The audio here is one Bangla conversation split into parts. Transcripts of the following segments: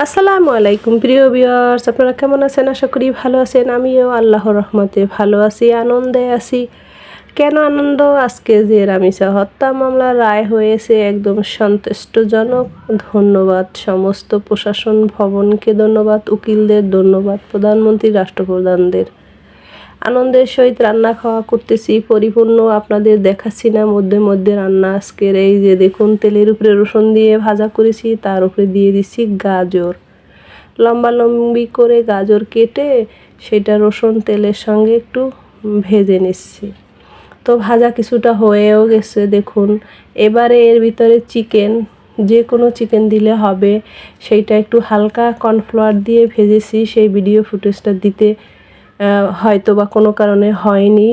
আসসালামু আলাইকুম প্রিয় ভিউয়ার্স, আপনারা কেমন আছেন? আশা করি ভালো আছেন। আমিও আল্লাহর রহমতে ভালো আছি, আনন্দে আছি। কেন আনন্দ? আজকে যে রামিসা হত্যা মামলার রায় হয়েছে একদম সন্তুষ্টজনক। ধন্যবাদ সমস্ত প্রশাসন ভবনকে, ধন্যবাদ উকিলদের, ধন্যবাদ প্রধানমন্ত্রী, রাষ্ট্রপ্রধানদের। আনন্দের সহিত রান্না খাওয়া করতেছি, পরিপূর্ণ আপনাদের দেখাচ্ছি না মধ্যে মধ্যে রান্না। আজকের এই যে দেখুন, তেলের উপরে রসুন দিয়ে ভাজা করেছি, তার উপরে দিয়ে দিচ্ছি গাজর। লম্বা লম্বি করে গাজর কেটে সেটা রসুন তেলের সঙ্গে একটু ভেজে নিচ্ছি। তো ভাজা কিছুটা হয়েও গেছে দেখুন। এবারে এর ভিতরে চিকেন, যে কোনো চিকেন দিলে হবে, সেইটা একটু হালকা কর্নফ্লাওয়ার দিয়ে ভেজেছি। সেই ভিডিও ফুটেজটা দিতে হয়তো বা কোনো কারণে হয়নি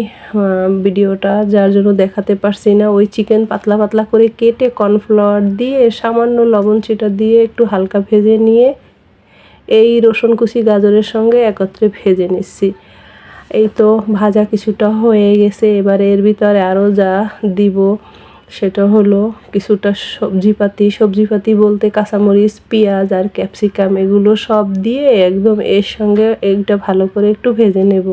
ভিডিওটা, যার জন্য দেখাতে পারছি না। ওই চিকেন পাতলা পাতলা করে কেটে কর্নফ্লাওয়ার দিয়ে সামান্য লবণ ছিটা দিয়ে একটু হালকা ভেজে নিয়ে এই রসুন কুচি গাজরের সঙ্গে একত্রে ভেজে নিচ্ছি। এই তো ভাজা কিছুটা হয়ে গেছে। এবারে এর ভিতরে আরও যা দিব সেটা হলো কিছুটা সবজিপাতি বলতে কাঁচামরিচ, পেঁয়াজ আর ক্যাপসিকাম, এগুলো সব দিয়ে একদম এর সঙ্গে এইটা ভালো করে একটু ভেজে নেব।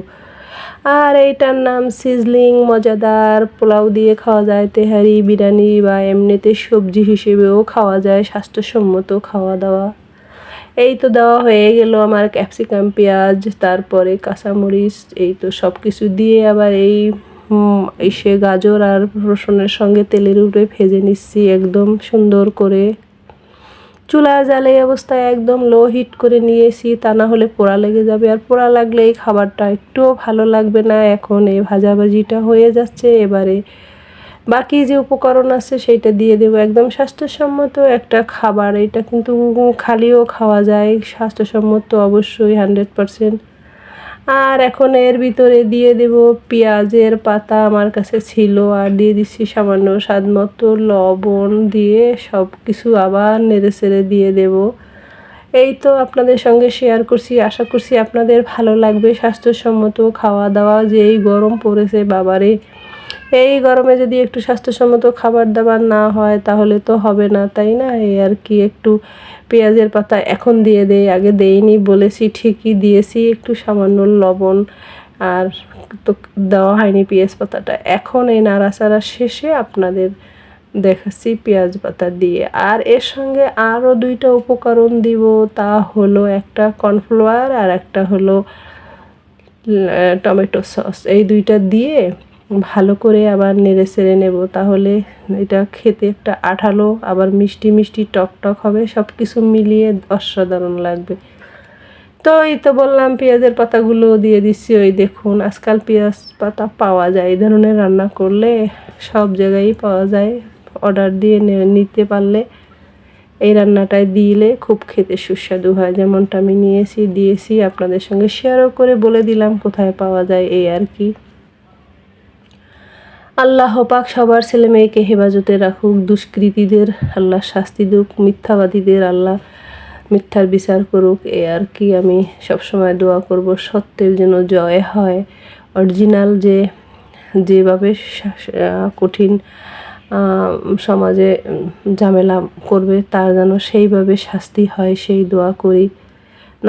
আর এইটার নাম সিজলিং। মজাদার পোলাও দিয়ে খাওয়া যায়, তেহারি, বিরিয়ানি বা এমনিতে সবজি হিসেবেও খাওয়া যায়, স্বাস্থ্যসম্মত খাওয়া দাওয়া। এই তো দেওয়া হয়ে গেল আমার ক্যাপসিকাম, পেঁয়াজ, তারপরে কাঁচামরিচ। এই তো সব কিছু দিয়ে আবার সে গাজর আর রসুনের সঙ্গে তেলের উপরে ভেজে নিচ্ছি একদম সুন্দর করে। চুলা জ্বালে অবস্থায় একদম লো হিট করে নিয়েছি, তা না হলে পোড়া লেগে যাবে, আর পোড়া লাগলে এই খাবারটা একটুও ভালো লাগবে না। এখন এই ভাজাভাজিটা হয়ে যাচ্ছে, এবারে বাকি যে উপকরণ আছে সেইটা দিয়ে দেবো। একদম স্বাস্থ্যসম্মত একটা খাবার, এটা কিন্তু খালিও খাওয়া যায়, স্বাস্থ্যসম্মত অবশ্যই 100%। আর এখন এর ভিতরে দিয়ে দেব পেঁয়াজের পাতা, আমার কাছে ছিল, আর দিয়ে দিচ্ছি সামান্য স্বাদ মতো লবণ দিয়ে সব কিছু আবার নেড়ে চেড়ে দিয়ে দেব। এই তো আপনাদের সঙ্গে শেয়ার করছি, আশা করছি আপনাদের ভালো লাগবে। স্বাস্থ্যসম্মত খাওয়া দাওয়া, যে এই গরম পড়েছে বাবারে, এই গরমে যদি একটু স্বাস্থ্যসম্মত খাবার দাবার না হয় তাহলে তো হবে না, তাই না? এই আর কি। একটু পেঁয়াজের পাতা এখন দিয়ে দেই, আগে দেইনি বলেছি ঠিকই, দিয়েছি একটু সামান্য লবণ, আর তো দেওয়া হয়নি পেঁয়াজ পাতাটা। এখন এই নাড়াচাড়া শেষে আপনাদের দেখাচ্ছি পেঁয়াজ পাতা দিয়ে। আর এর সঙ্গে আরও দুইটা উপকরণ দিব, তা হলো একটা কর্নফ্লাওয়ার আর একটা হলো টমেটো সস। এই দুইটা দিয়ে ভালো করে আবার নেড়ে চেড়ে নেব, তাহলে এটা খেতে একটা আঠালো আবার মিষ্টি মিষ্টি টক টক হবে, সব কিছু মিলিয়ে অসাধারণ লাগবে। তো এই তো বললাম পেঁয়াজের পাতাগুলো দিয়ে দিচ্ছি। ওই দেখুন, আজকাল পেঁয়াজ পাতা পাওয়া যায়, এই ধরনের রান্না করলে সব জায়গায়ই পাওয়া যায়। অর্ডার দিয়ে নিতে পারলে এই রান্নাটায় দিলে খুব খেতে সুস্বাদু হয়। যেমনটা আমি দিয়েছি, আপনাদের সঙ্গে শেয়ারও করে বলে দিলাম কোথায় পাওয়া যায়, এই আর কি। আল্লাহ পাক সবার ছেলে মেয়েকে হেফাজতে রাখুক, দুষ্কৃতীদের আল্লাহ শাস্তি দিক, মিথ্যাবাদীদের আল্লাহ মিথ্যার বিচার করুক, এই আর কি। আমি সবসময় দোয়া করব সত্যের যেন জয় হয়। অরিজিনাল যেভাবে কঠিন সমাজে ঝামেলা করবে তার যেন সেইভাবে শাস্তি হয়, সেই দোয়া করি।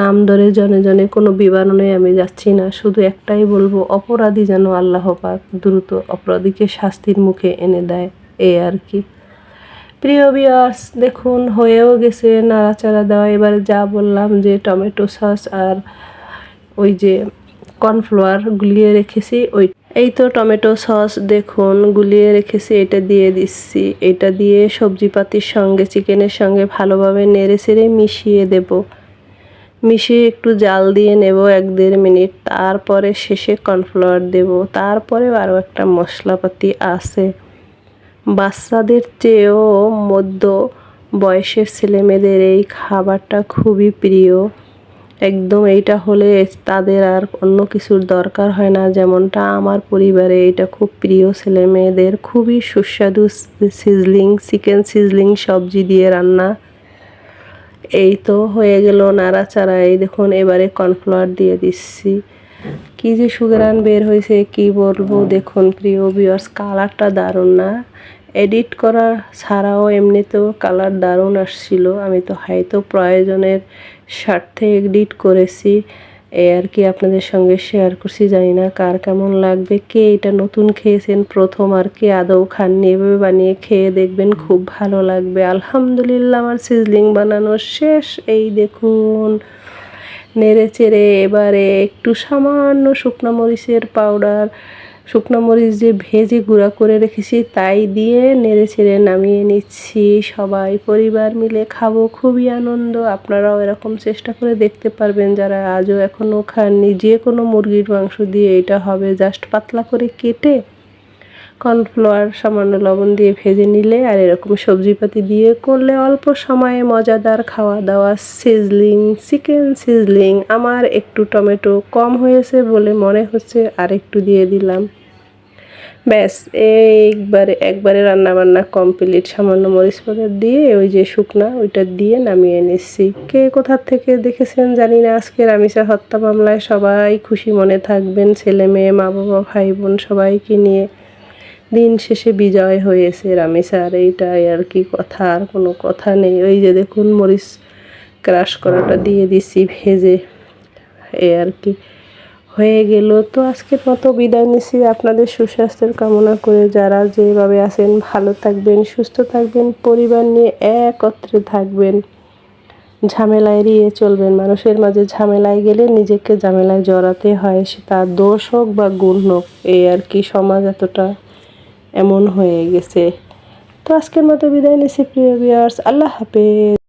নাম ধরে জনে জনে কোনো বিবরণে আমি যাচ্ছি না, শুধু একটাই বলবো, অপরাধী যেন আল্লাহ পাক দ্রুত অপরাধীকে শাস্তির মুখে এনে দেয়, এই আর কি। প্রিয় ভিউয়ার্স, দেখুন হয়েও গেছে নাড়াচাড়া দেওয়া। এবার যা বললাম যে টমেটো সস আর ওই যে কর্নফ্লাওয়ার গুলিয়ে রেখেছি, এই তো টমেটো সস দেখুন গুলিয়ে রেখেছি, এটা দিয়ে দিচ্ছি। এটা দিয়ে সবজিপাতির সঙ্গে চিকেনের সঙ্গে ভালোভাবে নেড়ে চেড়ে মিশিয়ে দেব। মিশিয়ে একটু জাল দিয়ে নেব 1-1.5 মিনিট। তারপরে শেষে কর্নফ্লাওয়ার দেব। তারপরে আরও একটা মশলাপাতি আছে। বাচ্চাদের চেয়েও মধ্য বয়সের ছেলেমেয়েদের এই খাবারটা খুবই প্রিয়। একদম এইটা হলে তাদের আর অন্য কিছুর দরকার হয় না, যেমনটা আমার পরিবারে এটা খুব প্রিয় ছেলে মেয়েদের। খুবই সুস্বাদু চিকেন সিজলিং সবজি দিয়ে রান্না। এই তো হয়ে গেল নাড়াচাড়া। এই দেখুন এবারে কর্নফ্লাওয়ার দিয়ে দিচ্ছি। কি যে সুঘ্রাণ বের হয়েছে কি বলবো। দেখুন প্রিয় ভিউয়ার্স, কালারটা দারুণ না? এডিট করা ছাড়াও এমনিতেও কালার দারুণ আসছিল। আমি তো হয়তো প্রয়োজনের স্বার্থে এডিট করেছি, এই আর কি আপনাদের সঙ্গে শেয়ার করছি। জানি না কার কেমন লাগবে, কে এটা নতুন খেয়েছেন প্রথম আর কে আদৌ খাননি, এভাবে বানিয়ে খেয়ে দেখবেন, খুব ভালো লাগবে। আলহামদুলিল্লাহ আমার সিজলিং বানানো শেষ। এই দেখুন নেড়ে চেড়ে এবারে একটু সামান্য শুকনো মরিচের পাউডার, শুকনো মরিচ যে ভেজে গুঁড়া করে রেখেছি তাই দিয়ে নেড়ে চেড়ে নামিয়ে নিচ্ছি। সবাই পরিবার মিলে খাবো, খুবই আনন্দ। আপনারাও এরকম চেষ্টা করে দেখতে পারবেন যারা আজও এখনও খাননি। যে কোনো মুরগির মাংস দিয়ে এটা হবে, জাস্ট পাতলা করে কেটে কর্নফ্লাওয়ার সামান্য লবণ দিয়ে ভেজে নিলে আর এরকম সবজিপাতি দিয়ে করলে অল্প সময়ে মজাদার খাওয়া দাওয়া। Sizzling chicken sizzling. আমার একটু টমেটো কম হয়েছে বলে মনে হচ্ছে, আর একটু দিয়ে দিলাম। ব্যাস একবারে রান্নাবান্না কমপ্লিট। সামান্য মরিচ পাউডার দিয়ে ওই যে শুকনা ওইটা দিয়ে নামিয়ে নিচ্ছি। কে কোথা থেকে দেখেছেন জানি না। আজকের আমিষা হত্যা মামলায় সবাই খুশি মনে থাকবেন, ছেলে মেয়ে মা বাবা ভাই বোন সবাইকে নিয়ে। দিন শেষে বিজয় হয়েছে রামিসার, এইটাই আর কি কথা, আর কোনো কথা নেই। ওই যে দেখুন মরিচ ক্রাশ করাটা দিয়ে দিছি ভেজে, এই আর কি হয়ে গেল। তো আজকের মতো বিদায় নিচ্ছি আপনাদের সুস্বাস্থ্যের কামনা করে। যারা যেভাবে আছেন ভালো থাকবেন, সুস্থ থাকবেন, পরিবার নিয়ে একত্রে থাকবেন, ঝামেলা এড়িয়ে চলবেন। মানুষের মাঝে ঝামেলায় গেলে নিজেকে ঝামেলায় জড়াতে হয়, সে তার দোষ হোক বা গুণ হোক। এই আর কি সমাজ এতটা এমন হয়ে গেছে। তো আজকের মতো বিদায় নিচ্ছি প্রিয় ভিউয়ার্স, আল্লাহ হাফেজ।